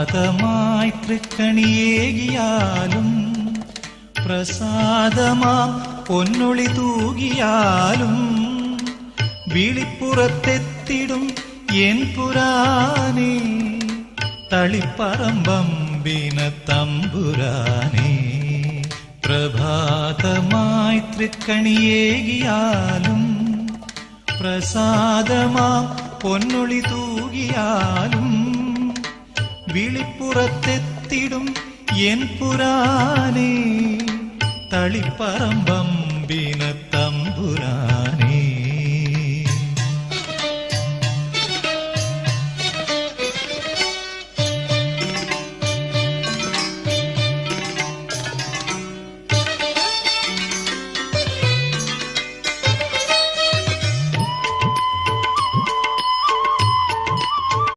പ്രഭാതമായി തൃക്കണിയേകിയാലും പ്രസാദമാം പൊന്നൊളി തൂകിയാലും വിളിപ്പുറത്തെത്തിടും N പുരാനേ തളിപ്പറമ്പമ്പിന തമ്പുരാനേ. പ്രഭാതമായി തൃക്കണിയേകിയാലും പ്രസാദമാം പൊന്നൊളി തൂകിയാലും വിളിപ്പുറത്തെത്തിടും N പുരാനേ തളിപ്പറമ്പമ്പിന തമ്പുരാനേ.